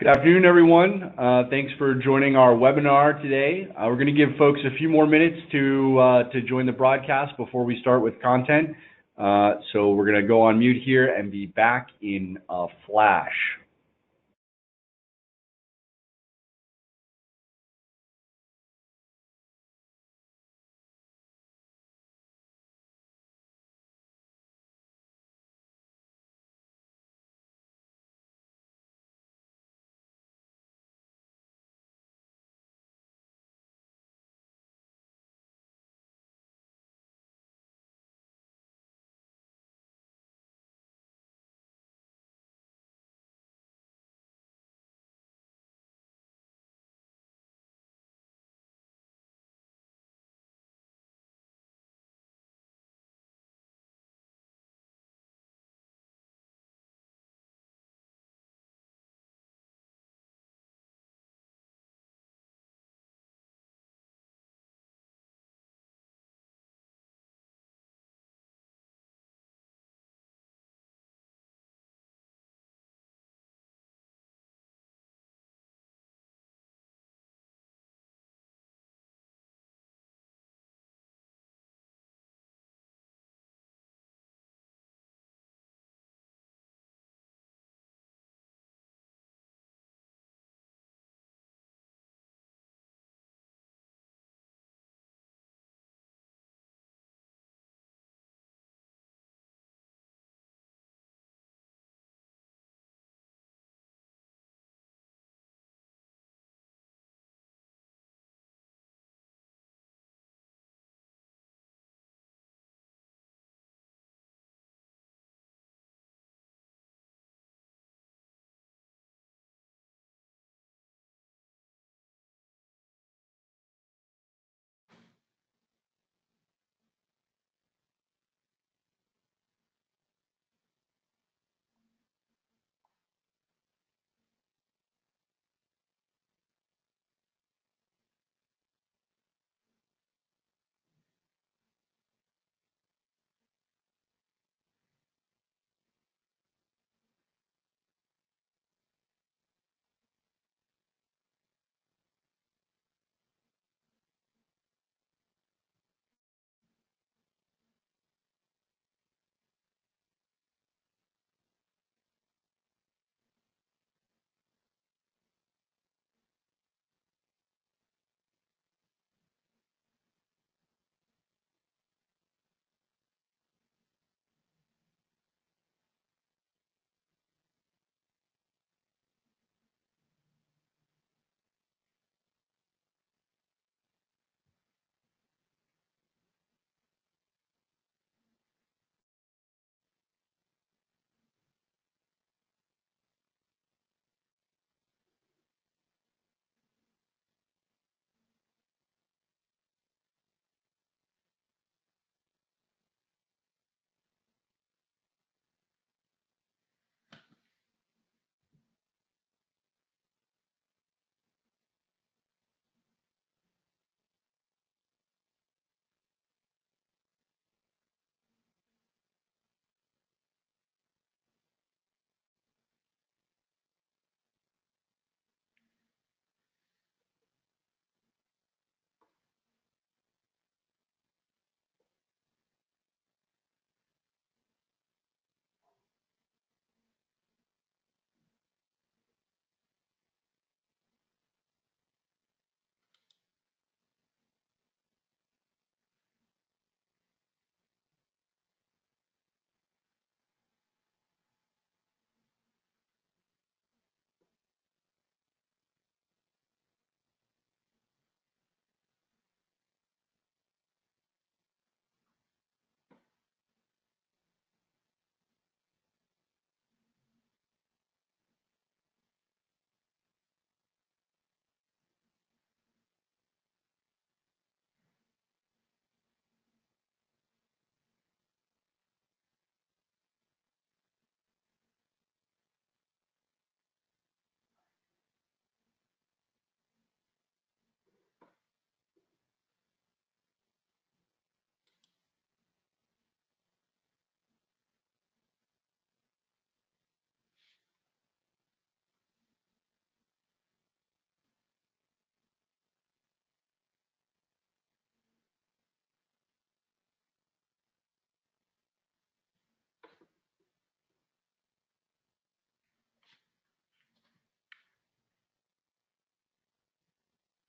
Good afternoon, everyone. Thanks for joining our webinar today. We're going to give folks a few more minutes to join the broadcast before we start with content. So we're going to go on mute here and be back in a flash.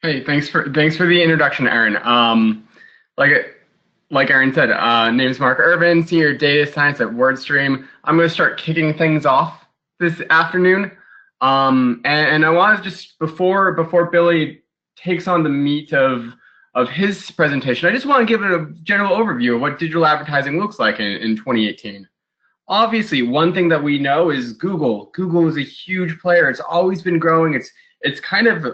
Hey, thanks for the introduction, Aaron. Like like Aaron said, name is Mark Irvin, Senior Data Science at WordStream. I'm going to start kicking things off this afternoon. And I want to just before Billy takes on the meat of his presentation, I just want to give it a general overview of what digital advertising looks like in 2018. Obviously, one thing that we know is Google. Google is a huge player. It's always been growing. It's kind of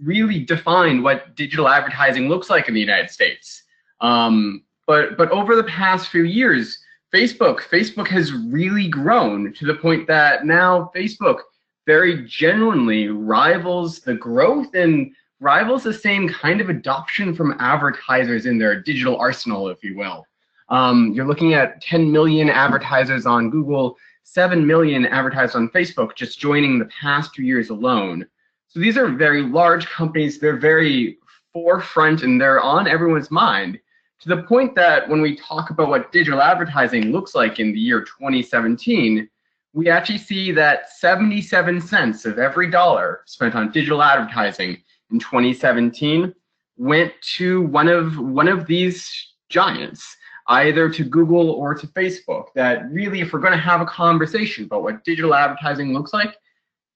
really defined what digital advertising looks like in the United States. But over the past few years, Facebook has really grown to the point that now Facebook very genuinely rivals the growth and rivals the same kind of adoption from advertisers in their digital arsenal, if you will. You're looking at 10 million advertisers on Google, 7 million advertisers on Facebook just joining the past 2 years alone. So these are very large companies. They're very forefront and they're on everyone's mind to the point that when we talk about what digital advertising looks like in the year 2017, we actually see that 77 cents of every dollar spent on digital advertising in 2017 went to one of these giants, either to Google or to Facebook. That really, if we're going to have a conversation about what digital advertising looks like,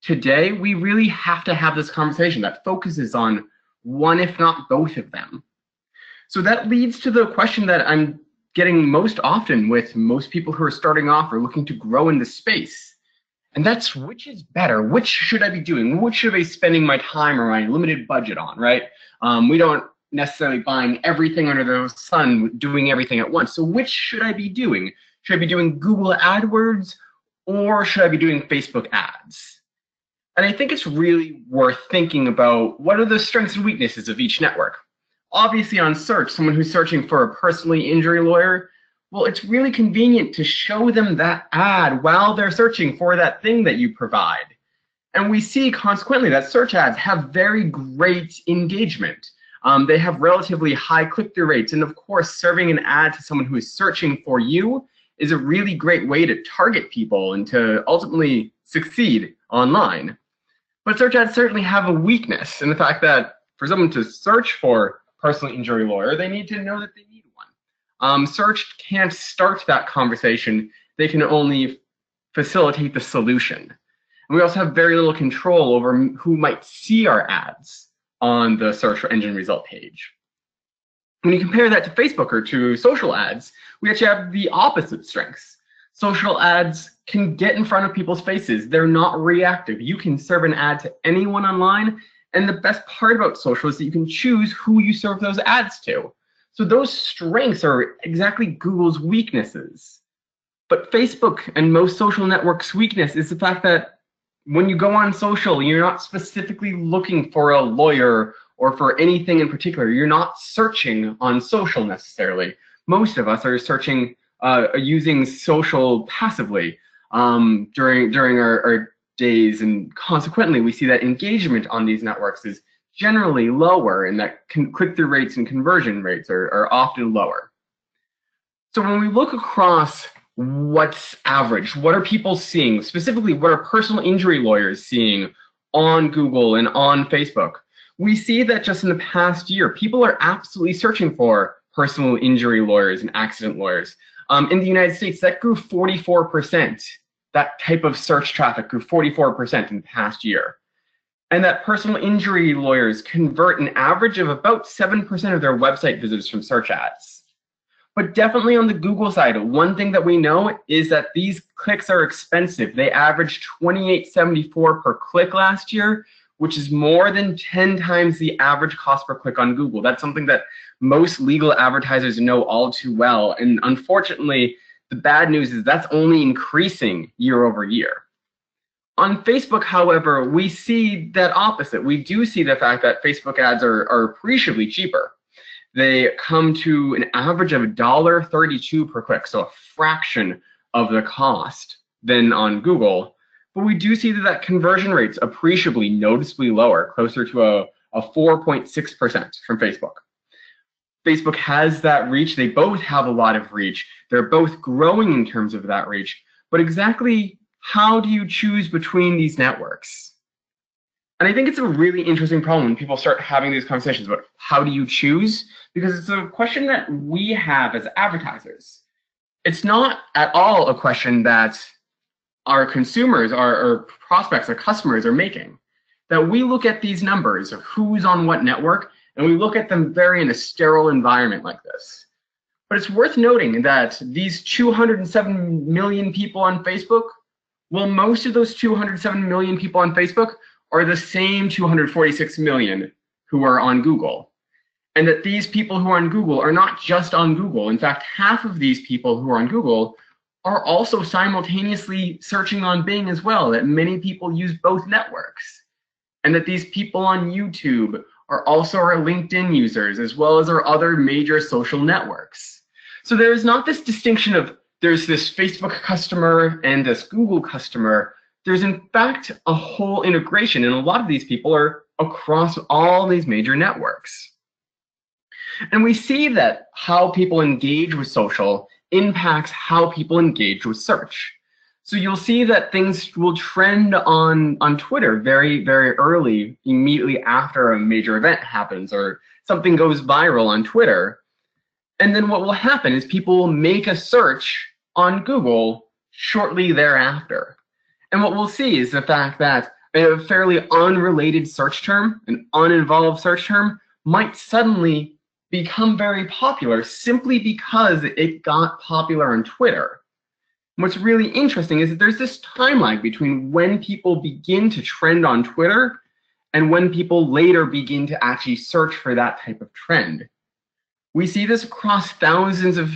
today, we really have to have this conversation that focuses on one, if not both of them. So that leads to the question that I'm getting most often with most people who are starting off or looking to grow in this space. And that's, which is better? Which should I be doing? Which should I be spending my time or my limited budget on, right? We don't necessarily buying everything under the sun, doing everything at once. So which should I be doing? Should I be doing Google AdWords or should I be doing Facebook ads? And I think it's really worth thinking about what are the strengths and weaknesses of each network. Obviously on search, someone who's searching for a personal injury lawyer, well, it's really convenient to show them that ad while they're searching for that thing that you provide. And we see consequently that search ads have very great engagement. They have relatively high click-through rates. And of course, serving an ad to someone who is searching for you is a really great way to target people and to ultimately succeed online. But search ads certainly have a weakness in the fact that for someone to search for personal injury lawyer, they need to know that they need one. Search can't start that conversation. They can only facilitate the solution. And we also have very little control over who might see our ads on the search engine result page. When you compare that to Facebook or to social ads, we actually have the opposite strengths. Social ads can get in front of people's faces. They're not reactive. You can serve an ad to anyone online. And the best part about social is that you can choose who you serve those ads to. So those strengths are exactly Google's weaknesses. But Facebook and most social networks' weakness is the fact that when you go on social, you're not specifically looking for a lawyer or for anything in particular. You're not searching on social necessarily. Most of us are searching using social passively during our days, and consequently we see that engagement on these networks is generally lower and that click-through rates and conversion rates are often lower. So when we look across what's average, what are people seeing, specifically what are personal injury lawyers seeing on Google and on Facebook, we see that just in the past year, people are absolutely searching for personal injury lawyers and accident lawyers. In the United States, that grew 44%. That type of search traffic grew 44% in the past year. And that personal injury lawyers convert an average of about 7% of their website visitors from search ads. But definitely on the Google side, one thing that we know is that these clicks are expensive. They averaged $28.74 per click last year, which is more than 10 times the average cost per click on Google. That's something that most legal advertisers know all too well. And unfortunately, the bad news is that's only increasing year over year. On Facebook, however, we see that opposite. We do see the fact that Facebook ads are appreciably cheaper. They come to an average of $1.32 per click, so a fraction of the cost than on Google. But we do see that conversion rate's appreciably, noticeably lower, closer to a 4.6% from Facebook. Facebook has that reach. They both have a lot of reach. They're both growing in terms of that reach. But exactly how do you choose between these networks? And I think it's a really interesting problem when people start having these conversations about how do you choose, because it's a question that we have as advertisers. It's not at all a question that our consumers, our prospects, our customers are making. That we look at these numbers of who's on what network, and we look at them very in a sterile environment like this. But it's worth noting that these 207 million people on Facebook, well, most of those 207 million people on Facebook are the same 246 million who are on Google. And that these people who are on Google are not just on Google. In fact, half of these people who are on Google are also simultaneously searching on Bing as well, that many people use both networks. And that these people on YouTube are also our LinkedIn users, as well as our other major social networks. So there is not this distinction of there's this Facebook customer and this Google customer. There's in fact a whole integration, and a lot of these people are across all these major networks. And we see that how people engage with social impacts how people engage with search. So you'll see that things will trend on Twitter very, very early, immediately after a major event happens or something goes viral on Twitter. And then what will happen is people will make a search on Google shortly thereafter. And what we'll see is the fact that a fairly unrelated search term, an uninvolved search term, might suddenly become very popular simply because it got popular on Twitter. What's really interesting is that there's this time lag between when people begin to trend on Twitter and when people later begin to actually search for that type of trend. We see this across thousands of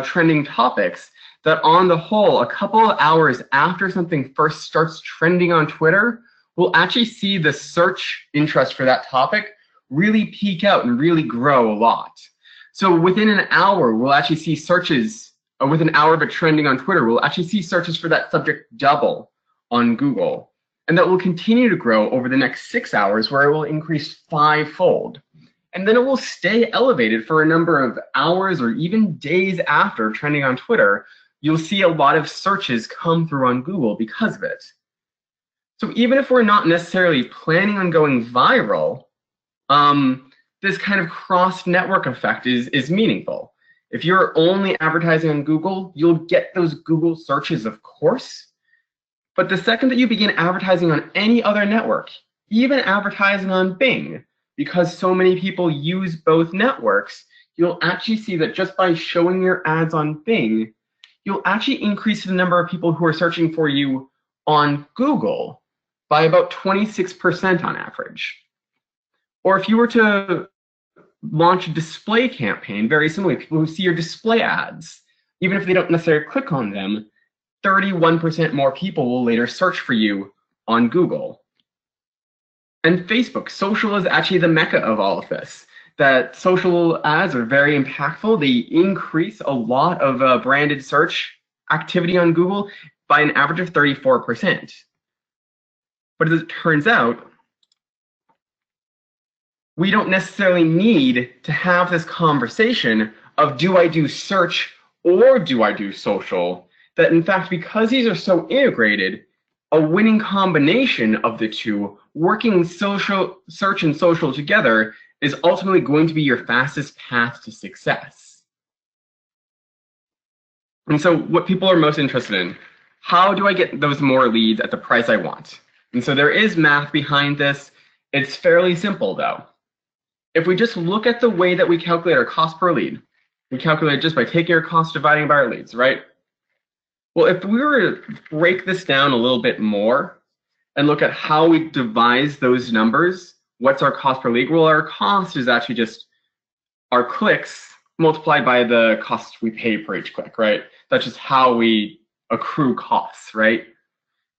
trending topics, that on the whole, a couple of hours after something first starts trending on Twitter, we'll actually see the search interest for that topic really peak out and really grow a lot. So within an hour, we'll actually see searches, or within an hour of it trending on Twitter, we'll actually see searches for that subject double on Google. And that will continue to grow over the next 6 hours, where it will increase 5-fold. And then it will stay elevated for a number of hours or even days after trending on Twitter. You'll see a lot of searches come through on Google because of it. So even if we're not necessarily planning on going viral, this kind of cross-network effect is meaningful. If you're only advertising on Google, you'll get those Google searches, of course. But the second that you begin advertising on any other network, even advertising on Bing, because so many people use both networks, you'll actually see that just by showing your ads on Bing, you'll actually increase the number of people who are searching for you on Google by about 26% on average. Or if you were to launch a display campaign, very similarly, people who see your display ads, even if they don't necessarily click on them, 31% more people will later search for you on Google. And Facebook, social is actually the mecca of all of this. That social ads are very impactful. They increase a lot of branded search activity on Google by an average of 34%. But as it turns out, we don't necessarily need to have this conversation of do I do search or do I do social? That in fact, because these are so integrated, a winning combination of the two, working social search and social together, is ultimately going to be your fastest path to success. And so what people are most interested in, how do I get those more leads at the price I want? And so there is math behind this. It's fairly simple though. If we just look at the way that we calculate our cost per lead, we calculate it just by taking our cost dividing by our leads, right? Well, if we were to break this down a little bit more and look at how we devise those numbers, what's our cost per lead? Well, our cost is actually just our clicks multiplied by the cost we pay for each click, right? That's just how we accrue costs, right?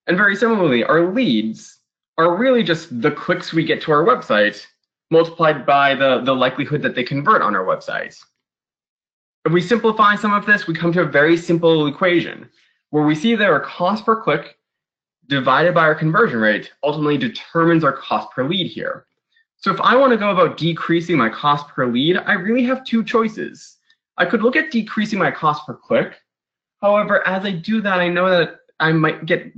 And very similarly, our leads are really just the clicks we get to our website multiplied by the likelihood that they convert on our website. If we simplify some of this, we come to a very simple equation where we see that our cost per click divided by our conversion rate ultimately determines our cost per lead here. So if I want to go about decreasing my cost per lead, I really have two choices. I could look at decreasing my cost per click. However, as I do that, I know that I might get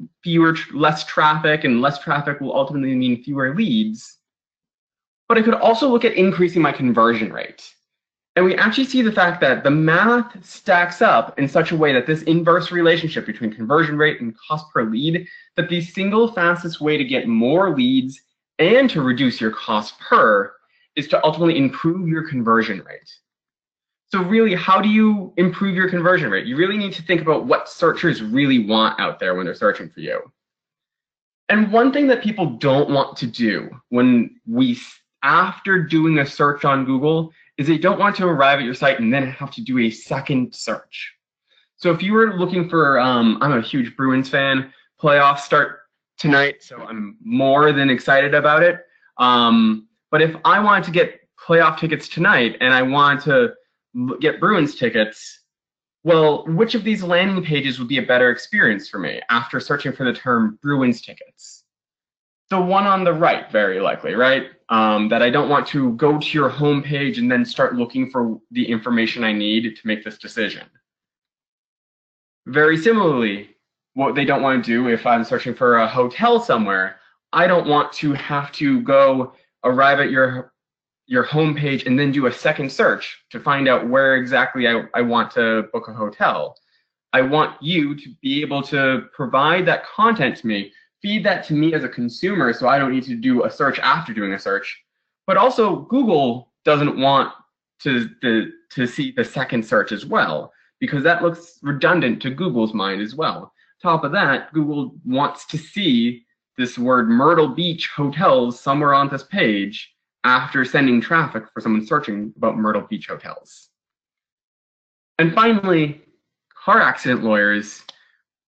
less traffic, and less traffic will ultimately mean fewer leads. But I could also look at increasing my conversion rate. And we actually see the fact that the math stacks up in such a way that this inverse relationship between conversion rate and cost per lead, that the single fastest way to get more leads and to reduce your cost per is to ultimately improve your conversion rate. So really, how do you improve your conversion rate? You really need to think about what searchers really want out there when they're searching for you. And one thing that people don't want to do after doing a search on Google is they don't want to arrive at your site and then have to do a second search. So if you were looking for, I'm a huge Bruins fan, playoffs start tonight, so I'm more than excited about it. But if I wanted to get playoff tickets tonight and I wanted to get Bruins tickets, well, which of these landing pages would be a better experience for me after searching for the term Bruins tickets? The one on the right, very likely, right? That I don't want to go to your home page and then start looking for the information I need to make this decision. Very similarly, what they don't want to do if I'm searching for a hotel somewhere, I don't want to have to go arrive at your home page and then do a second search to find out where exactly I want to book a hotel. I want you to be able to provide that content to me, feed that to me as a consumer, so I don't need to do a search after doing a search. But also, Google doesn't want to see the second search as well, because that looks redundant to Google's mind as well. Top of that, Google wants to see this word Myrtle Beach hotels somewhere on this page after sending traffic for someone searching about Myrtle Beach hotels. And finally, car accident lawyers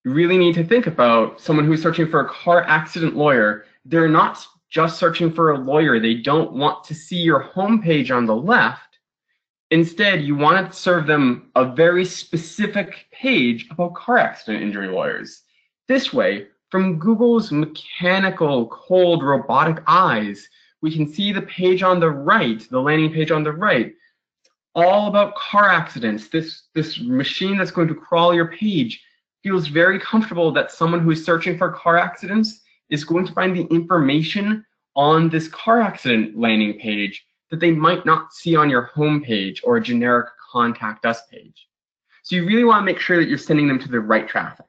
really need to think about someone who's searching for a car accident lawyer. They're not just searching for a lawyer. They don't want to see your homepage on the left. Instead, you want to serve them a very specific page about car accident injury lawyers. This way, from Google's mechanical, cold, robotic eyes, we can see the page on the right, the landing page on the right, all about car accidents. This machine that's going to crawl your page feels very comfortable that someone who is searching for car accidents is going to find the information on this car accident landing page that they might not see on your home page or a generic contact us page. So you really want to make sure that you're sending them to the right traffic.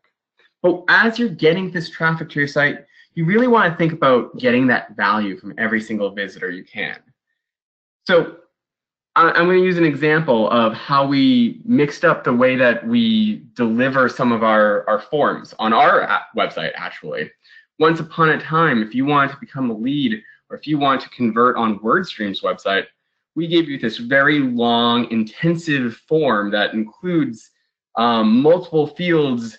But as you're getting this traffic to your site, you really want to think about getting that value from every single visitor you can. So I'm going to use an example of how we mixed up the way that we deliver some of our forms on our website, actually. Once upon a time, if you wanted to become a lead, or if you want to convert on WordStream's website, we gave you this very long, intensive form that includes multiple fields.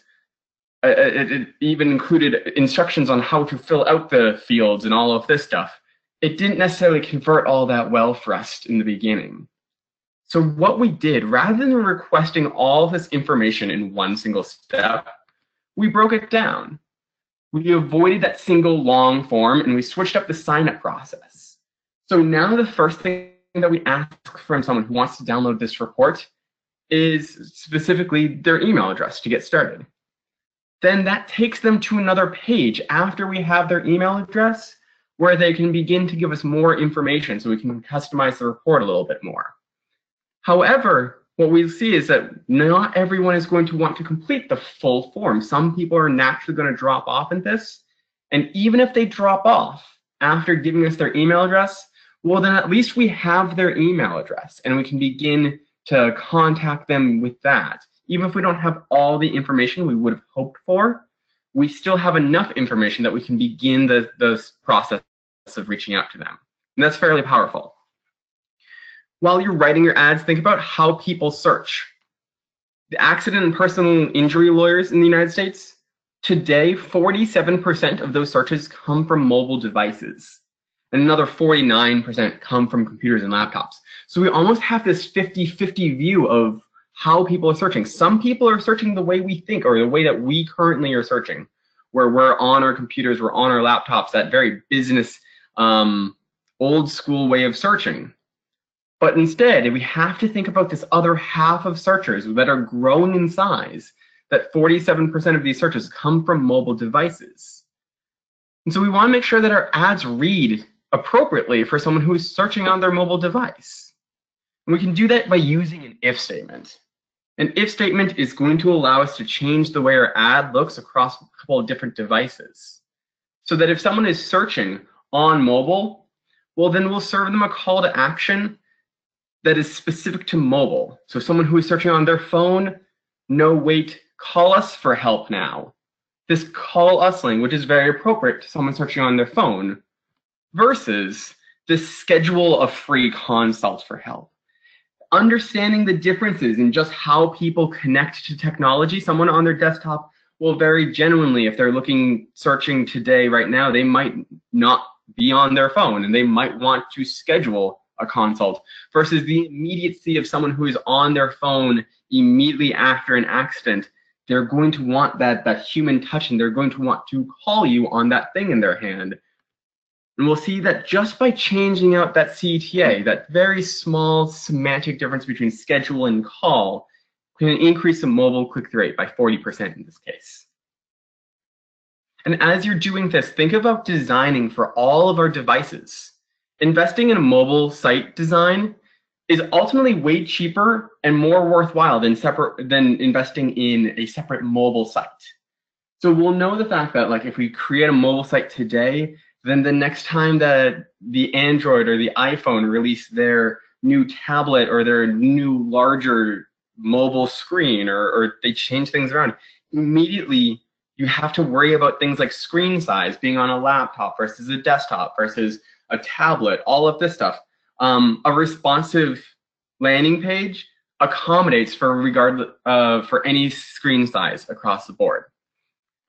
It even included instructions on how to fill out the fields and all of this stuff. It didn't necessarily convert all that well for us in the beginning. So what we did, rather than requesting all of this information in one single step, we broke it down. We avoided that single long form and we switched up the sign-up process. So now the first thing that we ask from someone who wants to download this report is specifically their email address to get started. Then that takes them to another page after we have their email address where they can begin to give us more information so we can customize the report a little bit more. However, what we see is that not everyone is going to want to complete the full form. Some people are naturally going to drop off in this. And even if they drop off after giving us their email address, well, then at least we have their email address and we can begin to contact them with that. Even if we don't have all the information we would have hoped for, we still have enough information that we can begin the process of reaching out to them. And that's fairly powerful. While you're writing your ads, think about how people search. The accident and personal injury lawyers in the United States, today, 47% of those searches come from mobile devices. And another 49% come from computers and laptops. So we almost have this 50-50 view of how people are searching. Some people are searching the way we think, or the way that we currently are searching, where we're on our computers, we're on our laptops, that very business, old school way of searching. But instead, we have to think about this other half of searchers that are growing in size, that 47% of these searches come from mobile devices. And so we want to make sure that our ads read appropriately for someone who is searching on their mobile device. And we can do that by using an if statement. An if statement is going to allow us to change the way our ad looks across a couple of different devices. So that if someone is searching on mobile, well, then we'll serve them a call to action that is specific to mobile. So someone who is searching on their phone, no, wait, call us for help now. This call us language is very appropriate to someone searching on their phone versus this schedule a free consult for help. Understanding the differences in just how people connect to technology, someone on their desktop will very genuinely, if they're searching today, right now, they might not be on their phone and they might want to schedule a consult versus the immediacy of someone who is on their phone immediately after an accident. They're going to want that human touch, and they're going to want to call you on that thing in their hand. And we'll see that just by changing out that CTA, that very small semantic difference between schedule and call, can increase the mobile click-through rate by 40% in this case. And as you're doing this, think about designing for all of our devices. Investing in a mobile site design is ultimately way cheaper and more worthwhile than investing in a separate mobile site. So we'll know the fact that, like, if we create a mobile site today, then the next time that the Android or the iPhone release their new tablet or their new larger mobile screen, or they change things around, immediately you have to worry about things like screen size, being on a laptop versus a desktop versus a tablet, all of this stuff. A responsive landing page accommodates for any screen size across the board.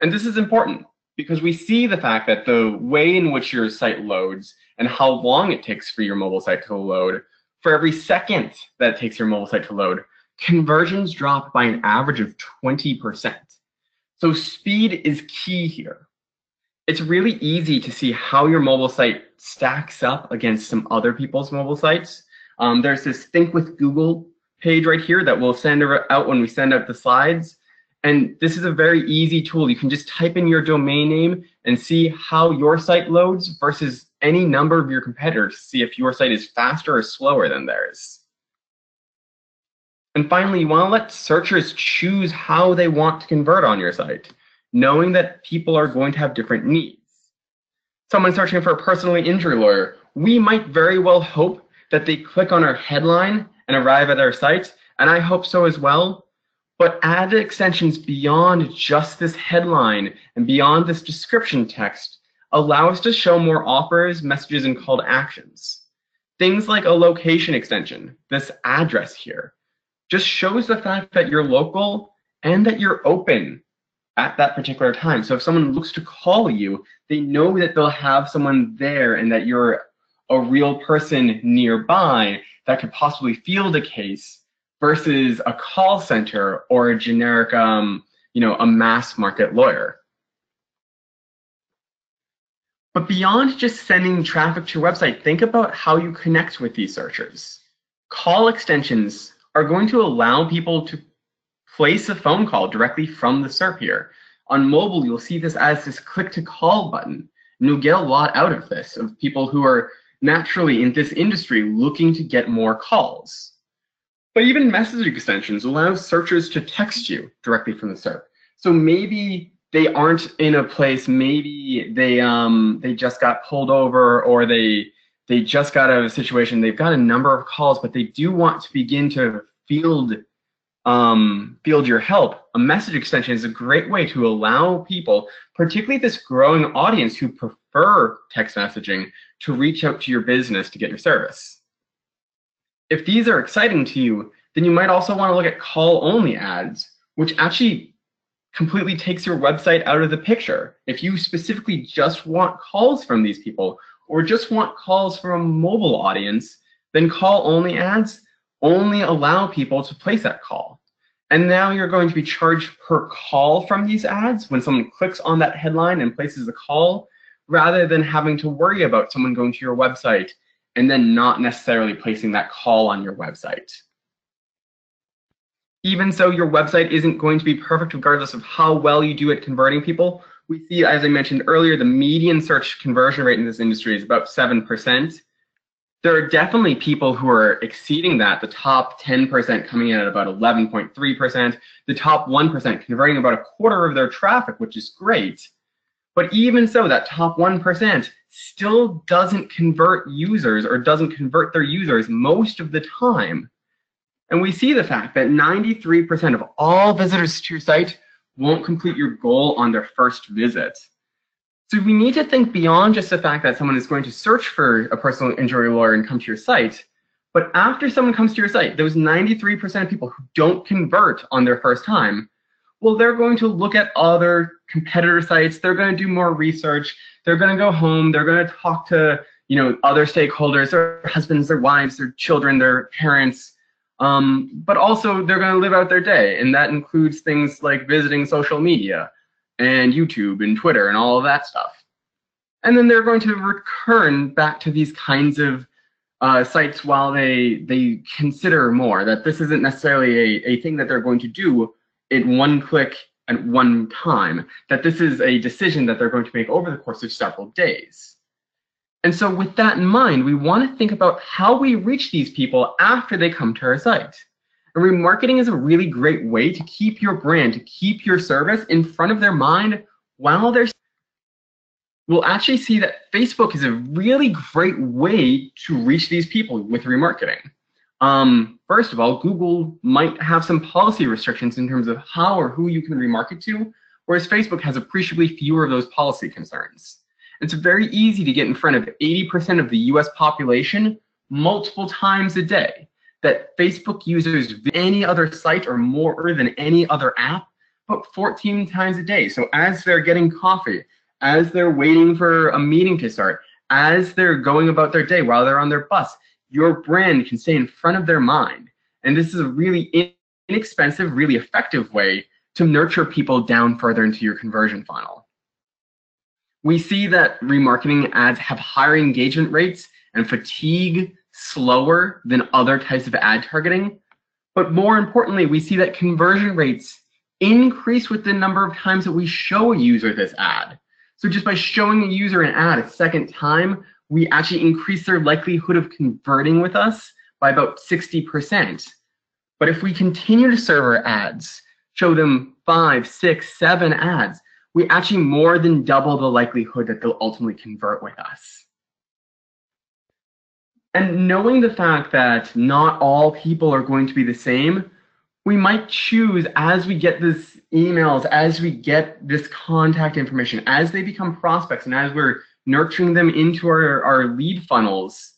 And this is important because we see the fact that the way in which your site loads and how long it takes for your mobile site to load, for every second that it takes your mobile site to load, conversions drop by an average of 20%. So speed is key here. It's really easy to see how your mobile site stacks up against some other people's mobile sites. There's this Think with Google page right here that we'll send out when we send out the slides. And this is a very easy tool. You can just type in your domain name and see how your site loads versus any number of your competitors to see if your site is faster or slower than theirs. And finally, you want to let searchers choose how they want to convert on your site, knowing that people are going to have different needs. Someone searching for a personal injury lawyer, we might very well hope that they click on our headline and arrive at our site, and I hope so as well. But add extensions beyond just this headline and beyond this description text allow us to show more offers, messages, and call to actions. Things like a location extension, this address here, just shows the fact that you're local and that you're open at that particular time. So if someone looks to call you, they know that they'll have someone there and that you're a real person nearby that could possibly field a case versus a call center or a generic, a mass market lawyer. But beyond just sending traffic to your website, think about how you connect with these searchers. Call extensions are going to allow people to place a phone call directly from the SERP here. On mobile, you'll see this as this click to call button. And you'll get a lot out of this, of people who are naturally in this industry looking to get more calls. But even messaging extensions allow searchers to text you directly from the SERP. So maybe they aren't in a place, maybe they just got pulled over, or they just got out of a situation, they've got a number of calls, but they do want to begin to field your help. A message extension is a great way to allow people, particularly this growing audience who prefer text messaging, to reach out to your business to get your service. If these are exciting to you, then you might also want to look at call-only ads, which actually completely takes your website out of the picture. If you specifically just want calls from these people, or just want calls from a mobile audience, then call-only ads only allow people to place that call. And now you're going to be charged per call from these ads when someone clicks on that headline and places a call, rather than having to worry about someone going to your website and then not necessarily placing that call on your website. Even so, your website isn't going to be perfect regardless of how well you do at converting people. We see, as I mentioned earlier, the median search conversion rate in this industry is about 7%. There are definitely people who are exceeding that, the top 10% coming in at about 11.3%, the top 1% converting about a quarter of their traffic, which is great. But even so, that top 1% still doesn't convert users or doesn't convert their users most of the time. And we see the fact that 93% of all visitors to your site won't complete your goal on their first visit. So we need to think beyond just the fact that someone is going to search for a personal injury lawyer and come to your site, but after someone comes to your site, those 93% of people who don't convert on their first time, well, they're going to look at other competitor sites, they're going to do more research, they're going to go home, they're going to talk to, other stakeholders, their husbands, their wives, their children, their parents, but also they're going to live out their day, and that includes things like visiting social media and YouTube and Twitter and all of that stuff. And then they're going to return back to these kinds of sites while they consider more, that this isn't necessarily a thing that they're going to do in one click at one time, that this is a decision that they're going to make over the course of several days. And so with that in mind, we want to think about how we reach these people after they come to our site. And remarketing is a really great way to keep your brand, to keep your service in front of their mind while they're. We'll actually see that Facebook is a really great way to reach these people with remarketing. First of all, Google might have some policy restrictions in terms of how or who you can remarket to, whereas Facebook has appreciably fewer of those policy concerns. It's very easy to get in front of 80% of the US population multiple times a day, that Facebook users any other site or more than any other app, but 14 times a day. So as they're getting coffee, as they're waiting for a meeting to start, as they're going about their day while they're on their bus, your brand can stay in front of their mind. And this is a really inexpensive, really effective way to nurture people down further into your conversion funnel. We see that remarketing ads have higher engagement rates and fatigue slower than other types of ad targeting. But more importantly, we see that conversion rates increase with the number of times that we show a user this ad. So just by showing a user an ad a second time, we actually increase their likelihood of converting with us by about 60%. But if we continue to serve our ads, show them 5, 6, 7 ads, we actually more than double the likelihood that they'll ultimately convert with us. And knowing the fact that not all people are going to be the same, we might choose, as we get these emails, as we get this contact information, as they become prospects, and as we're nurturing them into our lead funnels,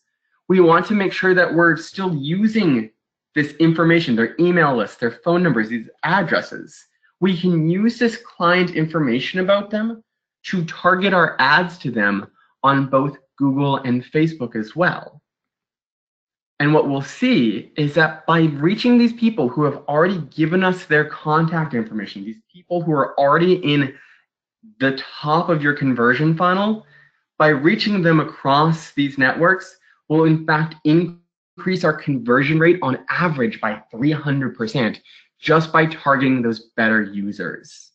we want to make sure that we're still using this information, their email list, their phone numbers, these addresses. We can use this client information about them to target our ads to them on both Google and Facebook as well. And what we'll see is that by reaching these people who have already given us their contact information, these people who are already in the top of your conversion funnel, by reaching them across these networks, will in fact increase our conversion rate on average by 300% just by targeting those better users.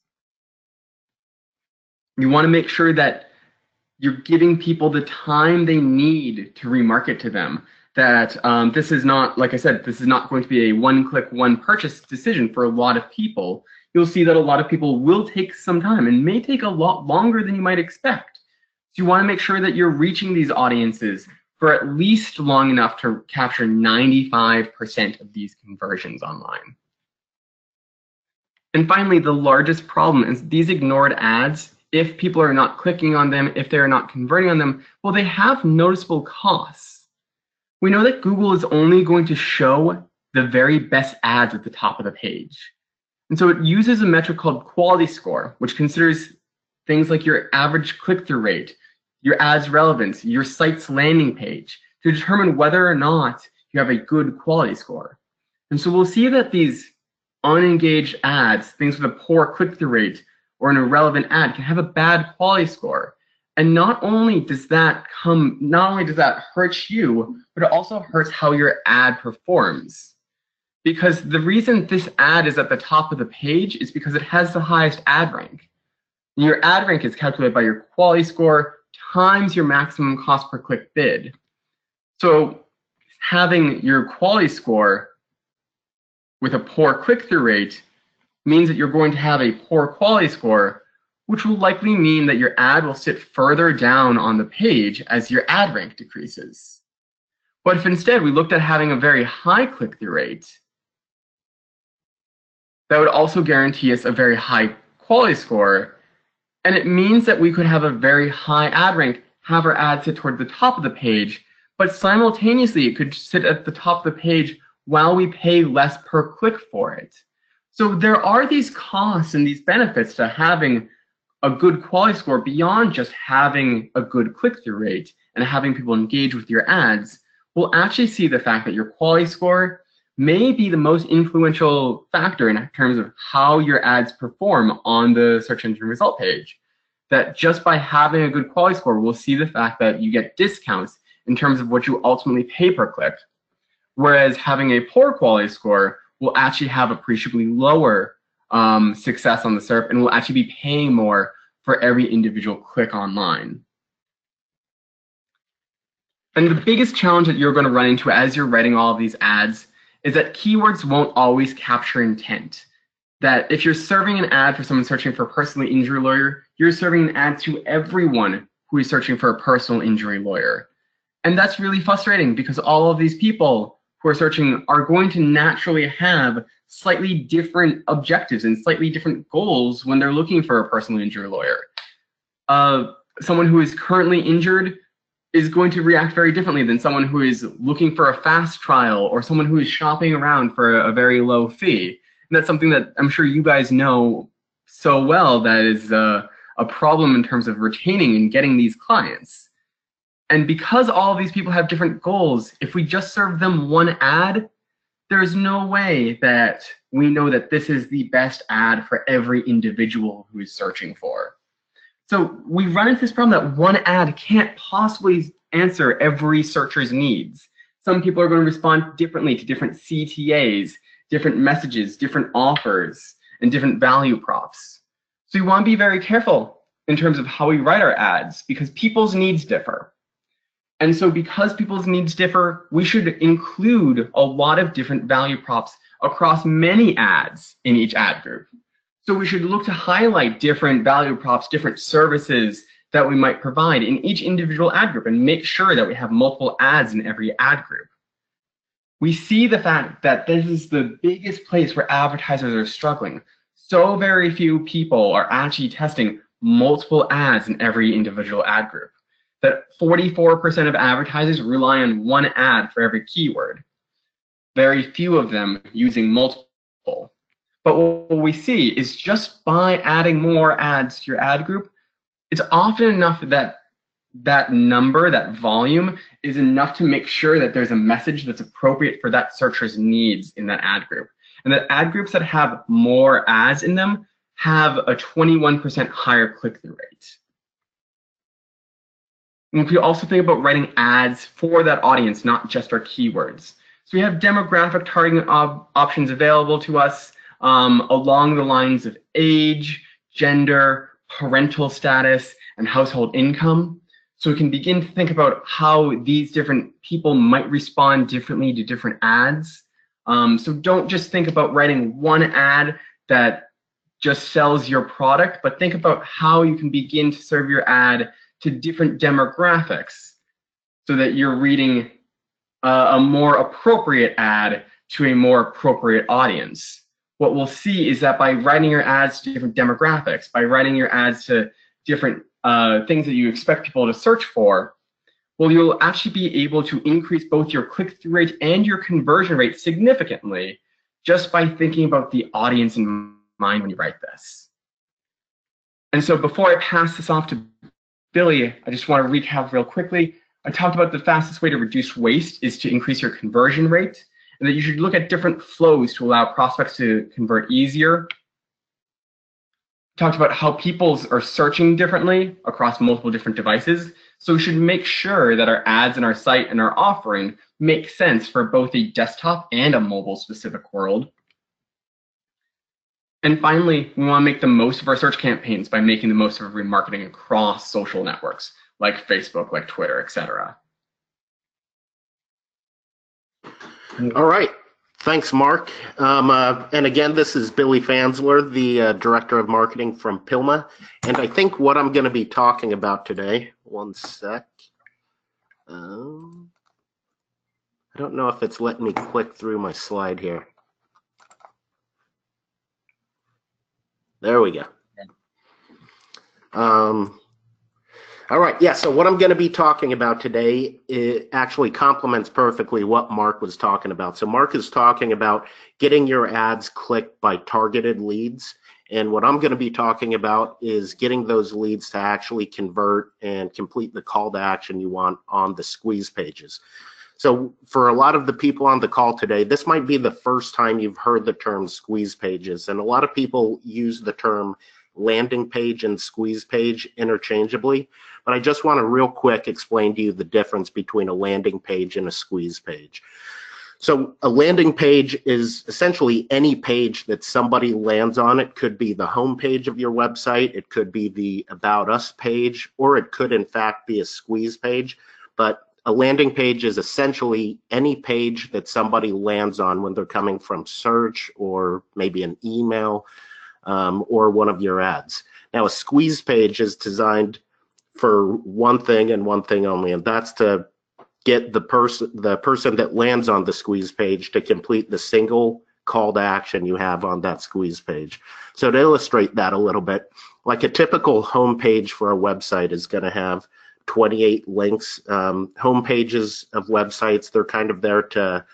You want to make sure that you're giving people the time they need to remarket to them. That this is not, like I said, this is not going to be a one-click, one-purchase decision for a lot of people. You'll see that a lot of people will take some time and may take a lot longer than you might expect. So you want to make sure that you're reaching these audiences for at least long enough to capture 95% of these conversions online. And finally, the largest problem is these ignored ads. If people are not clicking on them, if they're not converting on them, well, they have noticeable costs. We know that Google is only going to show the very best ads at the top of the page. And so it uses a metric called quality score, which considers things like your average click-through rate, your ad's relevance, your site's landing page, to determine whether or not you have a good quality score. And so we'll see that these unengaged ads, things with a poor click-through rate or an irrelevant ad, can have a bad quality score. And not only does that hurt you, but it also hurts how your ad performs. because the reason this ad is at the top of the page is because it has the highest ad rank. And your ad rank is calculated by your quality score times your maximum cost per click bid. So having your quality score with a poor click-through rate means that you're going to have a poor quality score, which will likely mean that your ad will sit further down on the page as your ad rank decreases. But if instead we looked at having a very high click-through rate, that would also guarantee us a very high quality score, and it means that we could have a very high ad rank, have our ad sit toward the top of the page, but simultaneously it could sit at the top of the page while we pay less per click for it. So there are these costs and these benefits to having a good quality score beyond just having a good click-through rate and having people engage with your ads. We'll actually see the fact that your quality score may be the most influential factor in terms of how your ads perform on the search engine result page. That just by having a good quality score, we'll see the fact that you get discounts in terms of what you ultimately pay per click. Whereas having a poor quality score will actually have appreciably lower success on the SERP and will actually be paying more for every individual click online. And the biggest challenge that you're going to run into as you're writing all of these ads is that keywords won't always capture intent. That if you're serving an ad for someone searching for a personal injury lawyer, you're serving an ad to everyone who is searching for a personal injury lawyer. And that's really frustrating because all of these people who are searching are going to naturally have slightly different objectives and slightly different goals when they're looking for a personal injury lawyer. Someone who is currently injured is going to react very differently than someone who is looking for a fast trial or someone who is shopping around for a very low fee. And that's something that I'm sure you guys know so well that is a problem in terms of retaining and getting these clients. And because all of these people have different goals, if we just serve them one ad, there's no way that we know that this is the best ad for every individual who is searching for. So we run into this problem that one ad can't possibly answer every searcher's needs. Some people are going to respond differently to different CTAs, different messages, different offers, and different value props. So we want to be very careful in terms of how we write our ads because people's needs differ. And so because people's needs differ, we should include a lot of different value props across many ads in each ad group. So we should look to highlight different value props, different services that we might provide in each individual ad group and make sure that we have multiple ads in every ad group. We see the fact that this is the biggest place where advertisers are struggling. So very few people are actually testing multiple ads in every individual ad group. That 44% of advertisers rely on one ad for every keyword. Very few of them using multiple. But what we see is just by adding more ads to your ad group, it's often enough that that number, that volume, is enough to make sure that there's a message that's appropriate for that searcher's needs in that ad group. And that ad groups that have more ads in them have a 21% higher click-through rate. And we could also think about writing ads for that audience, not just our keywords. So we have demographic targeting options available to us along the lines of age, gender, parental status, and household income. So we can begin to think about how these different people might respond differently to different ads. So don't just think about writing one ad that just sells your product, but think about how you can begin to serve your ad to different demographics so that you're reading a more appropriate ad to a more appropriate audience. What we'll see is that by writing your ads to different demographics, by writing your ads to different things that you expect people to search for, well, you'll actually be able to increase both your click-through rate and your conversion rate significantly just by thinking about the audience in mind when you write this. And so before I pass this off to Billy, I just want to recap real quickly. I talked about the fastest way to reduce waste is to increase your conversion rate, and that you should look at different flows to allow prospects to convert easier. Talked about how people are searching differently across multiple different devices. So we should make sure that our ads and our site and our offering make sense for both a desktop and a mobile specific world. And finally, we want to make the most of our search campaigns by making the most of remarketing across social networks like Facebook, like Twitter, etc. All right. Thanks, Mark. And again, this is Billy Fansler, the Director of Marketing from PILMMA. And I think what I'm going to be talking about today, one sec. I don't know if it's letting me click through my slide here. There we go. All right, yeah, so what I'm going to be talking about today, it actually complements perfectly what Mark was talking about. So Mark is talking about getting your ads clicked by targeted leads. And what I'm going to be talking about is getting those leads to actually convert and complete the call to action you want on the squeeze pages. So for a lot of the people on the call today, this might be the first time you've heard the term squeeze pages. And a lot of people use the term landing page and squeeze page interchangeably. But I just want to real quick explain to you the difference between a landing page and a squeeze page. So a landing page is essentially any page that somebody lands on. It could be the home page of your website, it could be the About Us page, or it could in fact be a squeeze page. But a landing page is essentially any page that somebody lands on when they're coming from search or maybe an email or one of your ads. Now, a squeeze page is designed for one thing and one thing only, and that's to get the person that lands on the squeeze page to complete the single call to action you have on that squeeze page. So to illustrate that a little bit, like a typical home page for a website is going to have 28 links. Home pages of websites, they're kind of there to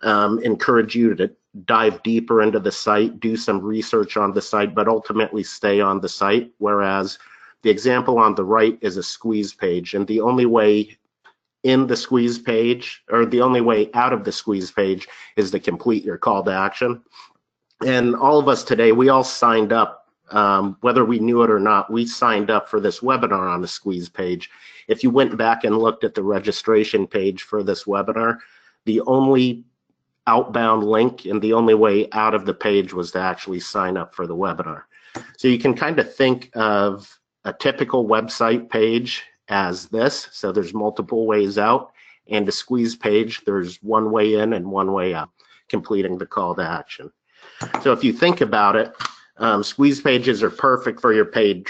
encourage you to dive deeper into the site, do some research on the site, but ultimately stay on the site. Whereas the example on the right is a squeeze page, and the only way in the squeeze page, or the only way out of the squeeze page, is to complete your call to action. And all of us today, we all signed up, whether we knew it or not, we signed up for this webinar on the squeeze page. If you went back and looked at the registration page for this webinar, the only outbound link and the only way out of the page was to actually sign up for the webinar. So you can kind of think of a typical website page as this. So there's multiple ways out, and a squeeze page, there's one way in and one way out, completing the call to action. So if you think about it, squeeze pages are perfect for your paid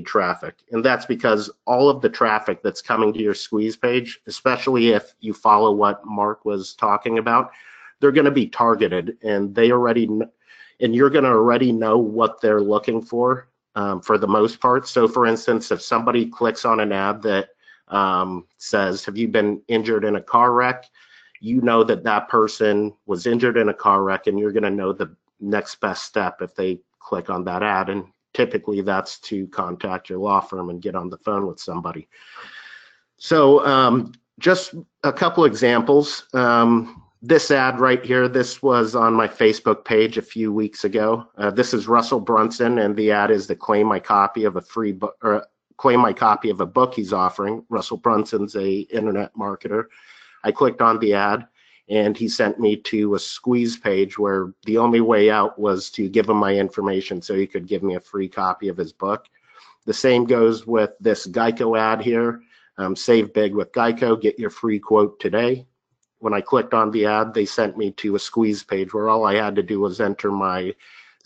traffic, and that's because all of the traffic that's coming to your squeeze page, especially if you follow what Mark was talking about, they're going to be targeted, and you're going to already know what they're looking for the most part. So for instance, if somebody clicks on an ad that says, have you been injured in a car wreck? You know that that person was injured in a car wreck, and you're going to know the next best step if they click on that ad. And typically that's to contact your law firm and get on the phone with somebody. So just a couple examples. This ad right here, this was on my Facebook page a few weeks ago. This is Russell Brunson, and the ad is to claim my copy of a free book, or claim my copy of a book he's offering. Russell Brunson's a internet marketer. I clicked on the ad, and he sent me to a squeeze page where the only way out was to give him my information so he could give me a free copy of his book. The same goes with this Geico ad here. Save big with Geico, get your free quote today. When I clicked on the ad, they sent me to a squeeze page where all I had to do was enter my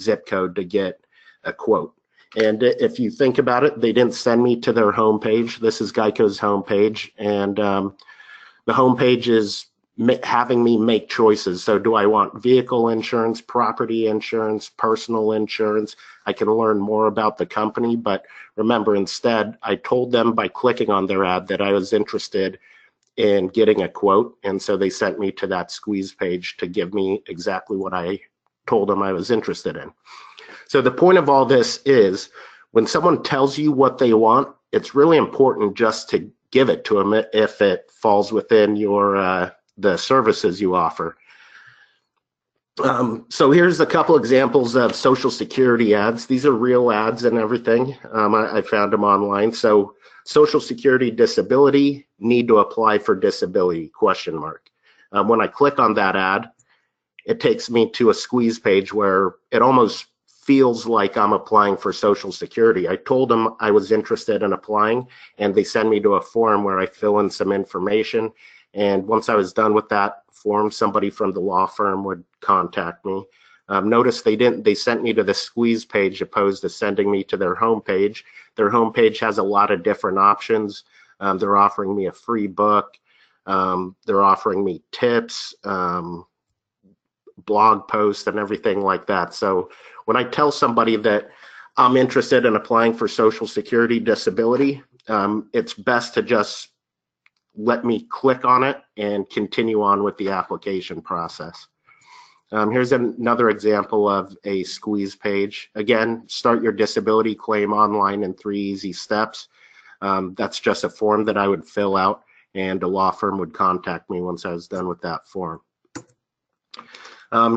zip code to get a quote. And if you think about it, they didn't send me to their homepage. This is Geico's homepage, and the homepage is having me make choices. So do I want vehicle insurance, property insurance, personal insurance? I can learn more about the company, but remember, instead, I told them by clicking on their ad that I was interested in getting a quote, and so they sent me to that squeeze page to give me exactly what I told them I was interested in. So the point of all this is, when someone tells you what they want, it's really important just to give it to them if it falls within your the services you offer. So here's a couple examples of Social Security ads. These are real ads and everything. I found them online. So Social Security disability, need to apply for disability, ? When I click on that ad, it takes me to a squeeze page where it almost feels like I'm applying for Social Security. I told them I was interested in applying, and they send me to a form where I fill in some information. And once I was done with that form, somebody from the law firm would contact me. Notice they sent me to the squeeze page opposed to sending me to their homepage. Their homepage has a lot of different options. They're offering me a free book. They're offering me tips, blog posts, and everything like that. So when I tell somebody that I'm interested in applying for Social Security disability, it's best to just let me click on it and continue on with the application process. Here's another example of a squeeze page. Again, start your disability claim online in 3 easy steps. That's just a form that I would fill out, and a law firm would contact me once I was done with that form.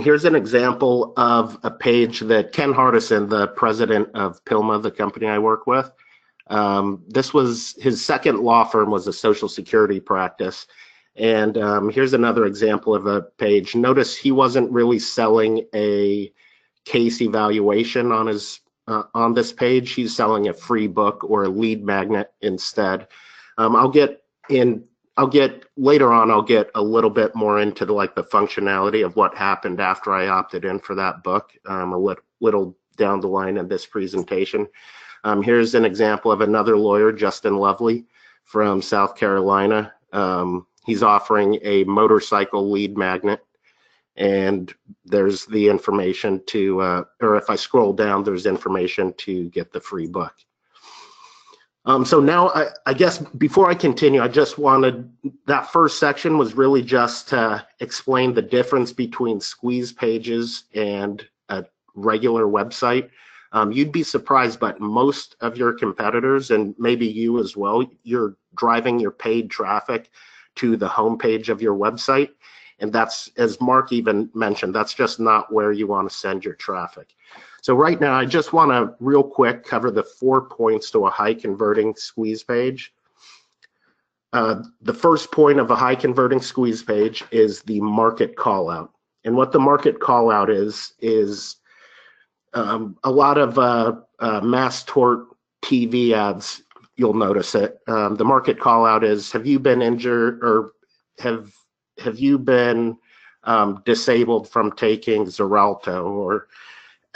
Here's an example of a page that Ken Hardison, the president of PILMMA, the company I work with, this was his second law firm, was a Social Security practice. And here's another example of a page. Notice he wasn't really selling a case evaluation on his on this page. He's selling a free book or a lead magnet instead. I'll get later on, I'll get a little bit more into the functionality of what happened after I opted in for that book a little down the line in this presentation. Here's an example of another lawyer, Justin Lovely from South Carolina. He's offering a motorcycle lead magnet, and there's the information to, or if I scroll down, there's information to get the free book. So now I guess before I continue, I just wanted, that first section was really just to explain the difference between squeeze pages and a regular website. You'd be surprised, but most of your competitors, and maybe you as well, you're driving your paid traffic to the homepage of your website. And that's, as Mark even mentioned, that's just not where you want to send your traffic. So right now, I just want to real quick cover the 4 points to a high converting squeeze page. The first point of a high converting squeeze page is the market call out. And what the market call out is a lot of mass tort TV ads, you'll notice it. The market call out is, have you been injured, or have you been disabled from taking Xarelto or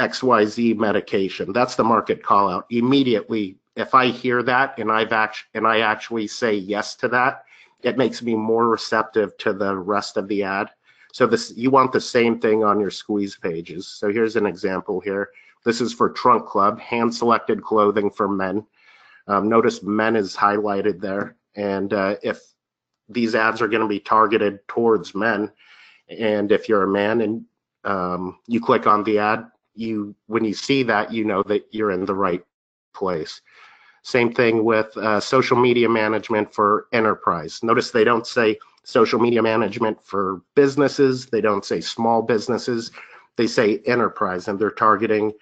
XYZ medication? That's the market call out. Immediately, if I hear that and I actually say yes to that, it makes me more receptive to the rest of the ad. So you want the same thing on your squeeze pages. So here's an example here. This is for Trunk Club, hand-selected clothing for men. Notice men is highlighted there. And if these ads are going to be targeted towards men, and if you're a man and you click on the ad, when you see that, you know that you're in the right place. Same thing with social media management for enterprise. Notice they don't say social media management for businesses. They don't say small businesses. They say enterprise, and they're targeting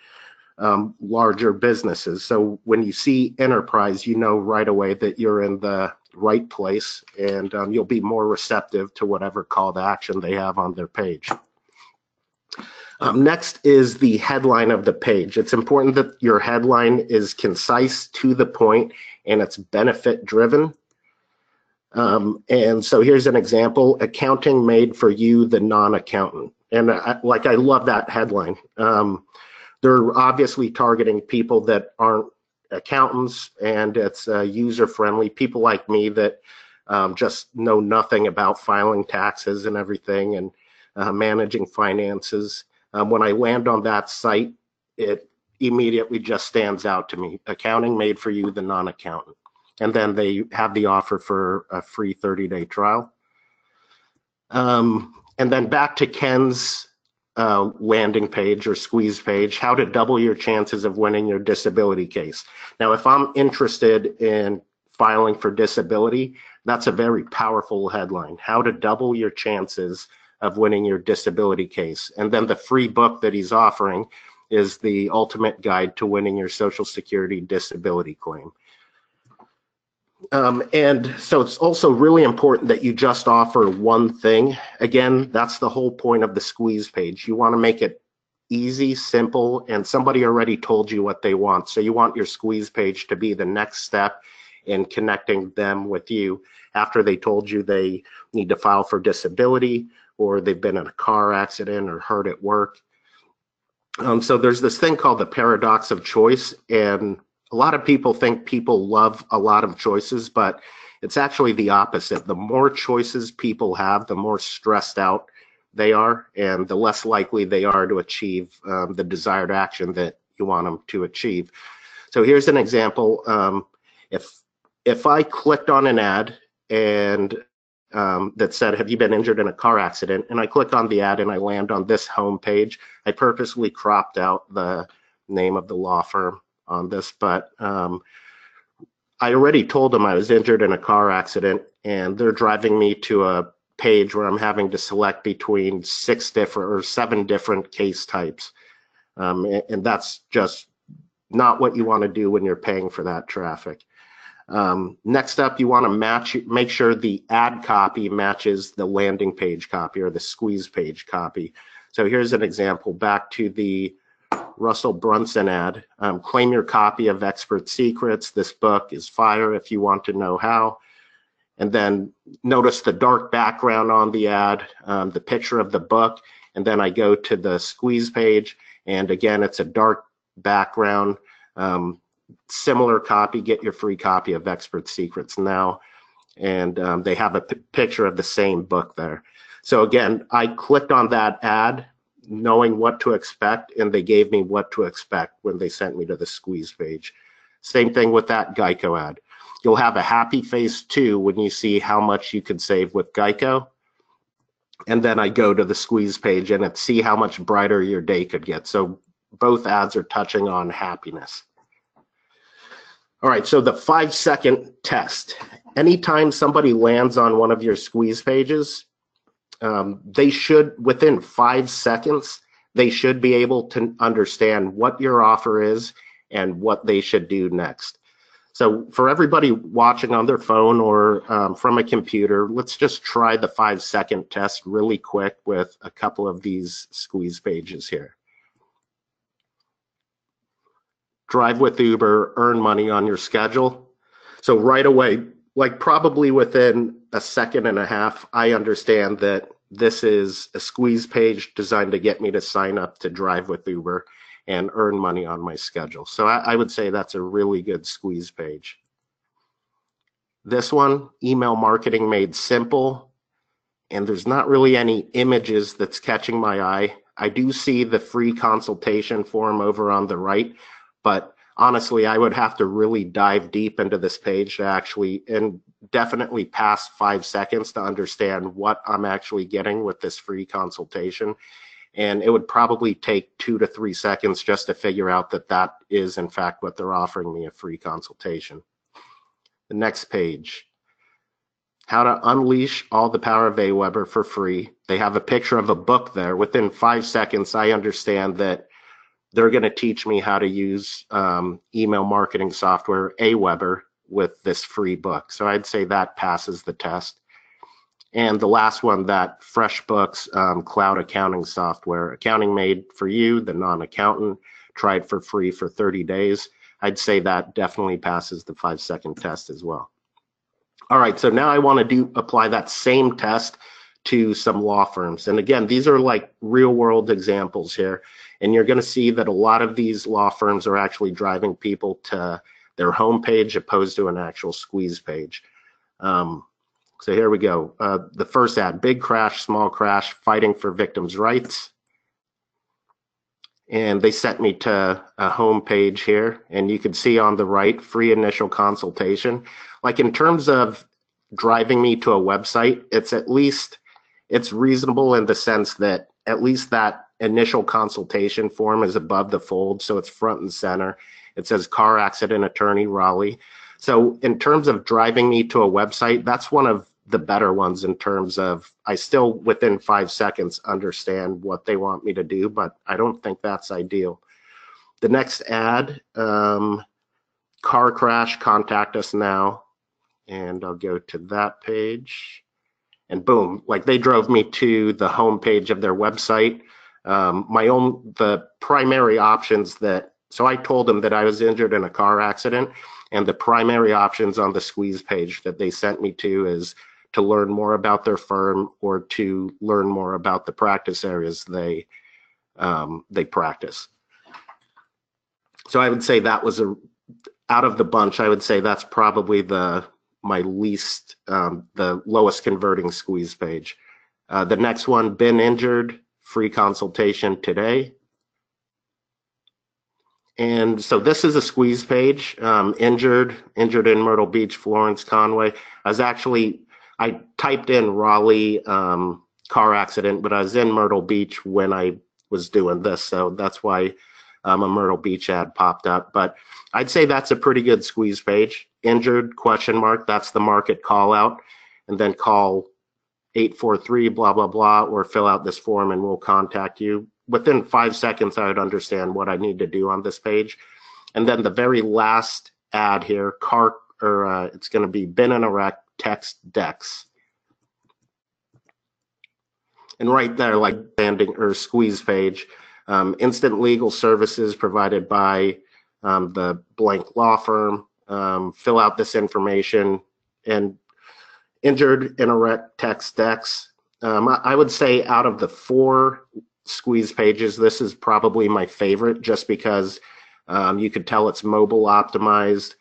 larger businesses. So when you see enterprise, you know right away that you're in the right place, and you'll be more receptive to whatever call to action they have on their page. Next is the headline of the page. It's important that your headline is concise, to the point, and it's benefit driven. And so here's an example: accounting made for you, the non-accountant. And I love that headline. They're obviously targeting people that aren't accountants, and it's user-friendly. People like me that just know nothing about filing taxes and everything, and managing finances. When I land on that site, it immediately just stands out to me. Accounting made for you, the non-accountant. And then they have the offer for a free 30-day trial. And then back to Ken's landing page or squeeze page, how to double your chances of winning your disability case. Now, if I'm interested in filing for disability, that's a very powerful headline: how to double your chances of winning your disability case. And then the free book that he's offering is the ultimate guide to winning your Social Security disability claim. And so it's also really important that you just offer one thing. Again, that's the whole point of the squeeze page. You want to make it easy, simple, and somebody already told you what they want. So you want your squeeze page to be the next step in connecting them with you after they told you they need to file for disability, or they've been in a car accident or hurt at work. So there's this thing called the paradox of choice, and a lot of people think people love a lot of choices, but it's actually the opposite. The more choices people have, the more stressed out they are, and the less likely they are to achieve the desired action that you want them to achieve. So here's an example. If I clicked on an ad and that said, have you been injured in a car accident? And I click on the ad and I land on this home page. I purposely cropped out the name of the law firm on this, but I already told them I was injured in a car accident, and they're driving me to a page where I'm having to select between 7 different case types. And that's just not what you want to do when you're paying for that traffic. Next up, you want to make sure the ad copy matches the landing page copy or the squeeze page copy. So here's an example back to the Russell Brunson ad. Claim your copy of Expert Secrets. This book is fire if you want to know how. And then notice the dark background on the ad, the picture of the book, and then I go to the squeeze page, and again, it's a dark background. Similar copy, get your free copy of Expert Secrets now, and they have a picture of the same book there. So again, I clicked on that ad knowing what to expect, and they gave me what to expect when they sent me to the squeeze page. Same thing with that Geico ad. You'll have a happy face too when you see how much you could save with Geico. And then I go to the squeeze page and it's see how much brighter your day could get. So both ads are touching on happiness. All right, so the 5-second test. Anytime somebody lands on one of your squeeze pages, they should, within 5 seconds, they should be able to understand what your offer is and what they should do next. So for everybody watching on their phone or from a computer, let's just try the 5-second test really quick with a couple of these squeeze pages here. Drive with Uber, earn money on your schedule. So right away, like probably within a second and a half, I understand that this is a squeeze page designed to get me to sign up to drive with Uber and earn money on my schedule. So I would say that's a really good squeeze page. This one, email marketing made simple, and there's not really any images that's catching my eye. I do see the free consultation form over on the right, but honestly, I would have to really dive deep into this page to actually, and definitely past 5 seconds to understand what I'm actually getting with this free consultation. And it would probably take 2 to 3 seconds just to figure out that that is in fact what they're offering me, a free consultation. The next page, how to unleash all the power of Aweber for free. They have a picture of a book there. Within 5 seconds, I understand that they're going to teach me how to use email marketing software, Aweber, with this free book. So I'd say that passes the test. And the last one, that FreshBooks cloud accounting software, accounting made for you, the non-accountant, tried for free for 30 days. I'd say that definitely passes the 5-second test as well. All right, so now I want to apply that same test to some law firms. And again, these are like real world examples here. And you're going to see that a lot of these law firms are actually driving people to their homepage opposed to an actual squeeze page. So here we go. The first ad, big crash, small crash, fighting for victims' rights. And they sent me to a home page here, and you can see on the right, free initial consultation. Like in terms of driving me to a website, it's reasonable in the sense that at least that initial consultation form is above the fold, so it's front and center. It says car accident attorney, Raleigh. So in terms of driving me to a website, that's one of the better ones in terms of I still within 5 seconds understand what they want me to do, but I don't think that's ideal. The next ad, car crash, contact us now. and I'll go to that page. And boom, like they drove me to the home page of their website. The primary options so I told them that I was injured in a car accident, and the primary options on the squeeze page that they sent me to is to learn more about their firm or to learn more about the practice areas they practice. So I would say that was out of the bunch, I would say that's probably my least, the lowest converting squeeze page. The next one, been injured, free consultation today. And so this is a squeeze page, injured in Myrtle Beach, Florence, Conway. I typed in Raleigh car accident, but I was in Myrtle Beach when I was doing this. So that's why a Myrtle Beach ad popped up. But I'd say that's a pretty good squeeze page. Injured, ? That's the market call out. And then call 843 blah, blah, blah, or fill out this form and we'll contact you. Within 5 seconds, I would understand what I need to do on this page. And then the very last ad here, it's going to be been in a wreck, text Dex. And right there, like landing or squeeze page, instant legal services provided by the blank law firm. Fill out this information, and injured in a wreck, text Dex. I would say out of the 4 squeeze pages, this is probably my favorite, just because you could tell it's mobile optimized.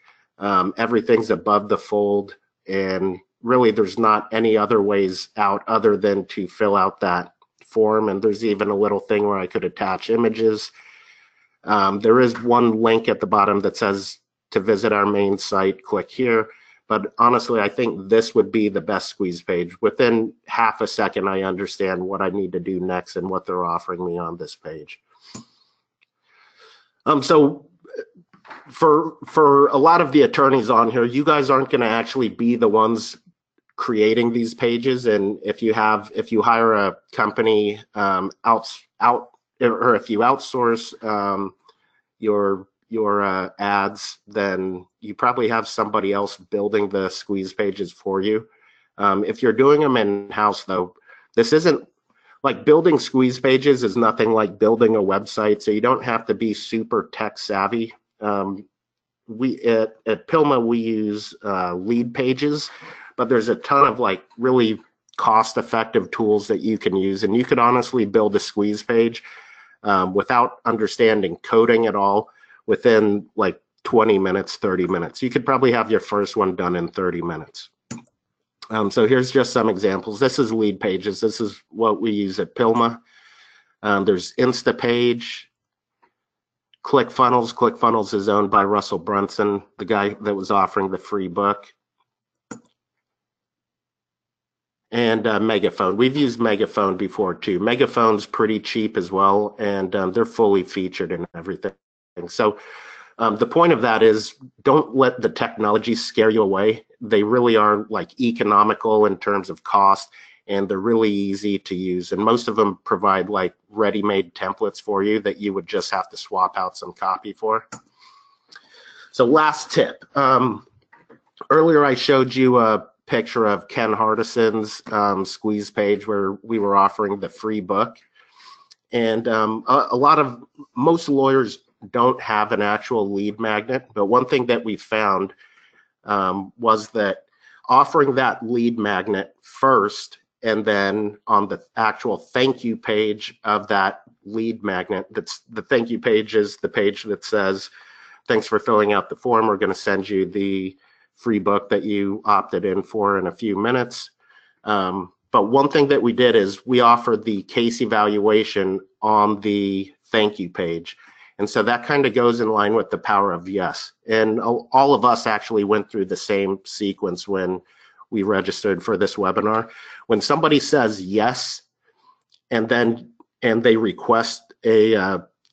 Everything's above the fold, and really there's not any other ways out other than to fill out that form. And there's even a little thing where I could attach images. There is one link at the bottom that says to visit our main site, click here. But honestly, I think this would be the best squeeze page. Within half a second, I understand what I need to do next and what they're offering me on this page. So for a lot of the attorneys on here, you guys aren't going to actually be the ones creating these pages. And if you hire a company or if you outsource your ads, then you probably have somebody else building the squeeze pages for you. If you're doing them in-house, though, this isn't like building squeeze pages is nothing like building a website, so you don't have to be super tech savvy. We at PILMMA, we use lead pages, but there's a ton of like really cost-effective tools that you can use, and you could honestly build a squeeze page without understanding coding at all within like 20 minutes, 30 minutes. You could probably have your first one done in 30 minutes. So here's just some examples. This is lead pages. This is what we use at PILMMA. There's Instapage, ClickFunnels. ClickFunnels is owned by Russell Brunson, the guy that was offering the free book. And Megaphone. We've used Megaphone before too. Megaphone's pretty cheap as well, and they're fully featured in everything. So the point of that is, don't let the technology scare you away. They really are like economical in terms of cost, and they're really easy to use. And most of them provide like ready-made templates for you that you would just have to swap out some copy for. So last tip. Earlier I showed you a picture of Ken Hardison's squeeze page where we were offering the free book. And most lawyers don't have an actual lead magnet, but one thing that we found was that offering that lead magnet first, and then on the actual thank you page of that lead magnet, that's the thank you page is the page that says, thanks for filling out the form, we're going to send you the free book that you opted in for in a few minutes. But one thing that we did is we offered the case evaluation on the thank you page. And so that kind of goes in line with the power of yes. And all of us actually went through the same sequence when we registered for this webinar. When somebody says yes, and they request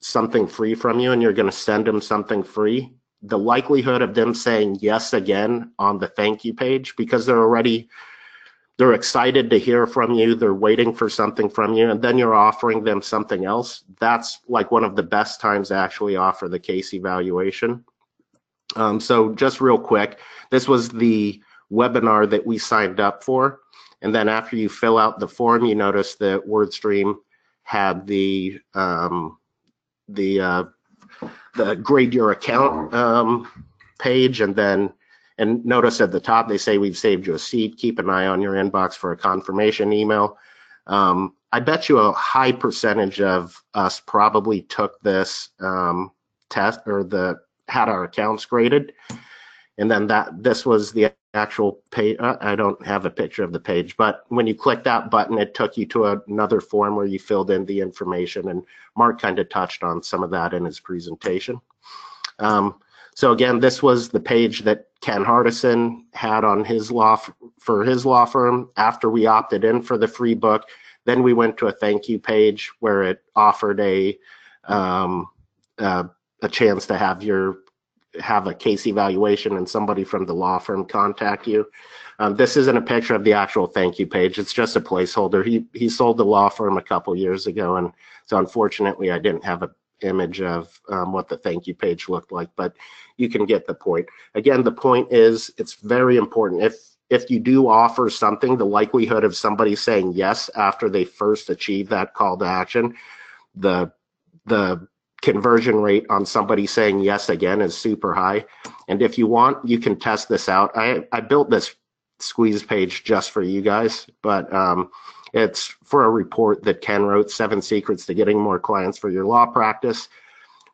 something free from you, and you're going to send them something free, the likelihood of them saying yes again on the thank you page, because they're excited to hear from you, they're waiting for something from you, and then you're offering them something else. That's like one of the best times to actually offer the case evaluation. So just real quick, this was the webinar that we signed up for. And then after you fill out the form, you notice that WordStream had the grade your account page, and notice at the top they say we've saved you a seat. Keep an eye on your inbox for a confirmation email. I bet you a high percentage of us probably took this test or had our accounts graded, and then this was the actual page. I don't have a picture of the page, but when you click that button, it took you to another form where you filled in the information, and Mark kind of touched on some of that in his presentation. So again, this was the page that Ken Hardison had on his for his law firm after we opted in for the free book. Then we went to a thank you page where it offered a chance to have a case evaluation and somebody from the law firm contact you. This isn't a picture of the actual thank you page. It's just a placeholder. He sold the law firm a couple years ago, and so unfortunately I didn't have an image of what the thank you page looked like, but you can get the point. Again, the point is it's very important. If you do offer something, the likelihood of somebody saying yes after they first achieve that call to action, the conversion rate on somebody saying yes again is super high. And if you want, you can test this out. I built this squeeze page just for you guys, but it's for a report that Ken wrote, 7 Secrets to Getting More Clients for Your Law Practice.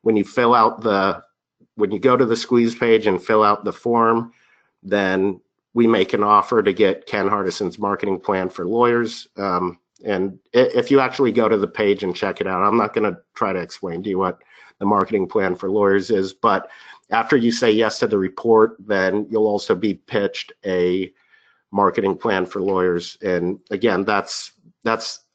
When you go to the squeeze page and fill out the form, then we make an offer to get Ken Hardison's marketing plan for lawyers. And if you actually go to the page and check it out, I'm not going to try to explain to you what the marketing plan for lawyers is, but after you say yes to the report, then you'll also be pitched a marketing plan for lawyers. And again, that's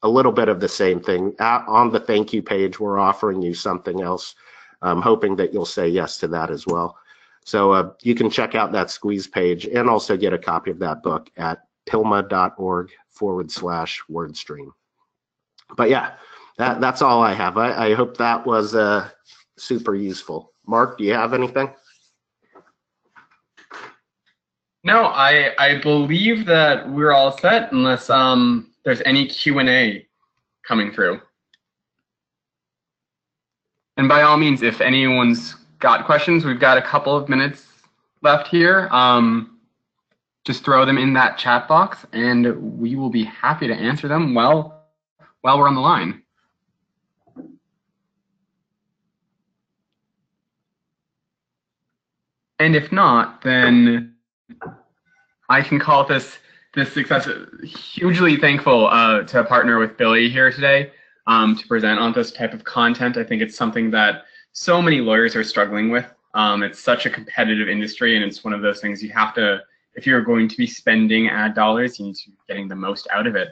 a little bit of the same thing. On the thank you page, we're offering you something else. I'm hoping that you'll say yes to that as well. So you can check out that squeeze page and also get a copy of that book at PILMMA.org/WordStream. But yeah, that's all I have. I hope that was super useful. Mark, do you have anything? No, I believe that we're all set unless there's any Q&A coming through. And by all means, if anyone's got questions, we've got a couple of minutes left here. Just throw them in that chat box and we will be happy to answer them while we're on the line. And if not, then I can call this success. Hugely thankful to partner with Billy here today to present on this type of content. I think it's something that so many lawyers are struggling with. It's such a competitive industry, and it's one of those things you have to, if you're going to be spending ad dollars, you need to be getting the most out of it.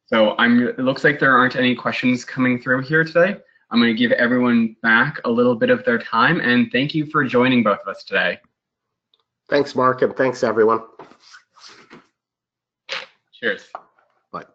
So it looks like there aren't any questions coming through here today. I'm going to give everyone back a little bit of their time, and thank you for joining both of us today. Thanks, Mark, and thanks, everyone. Cheers. Bye.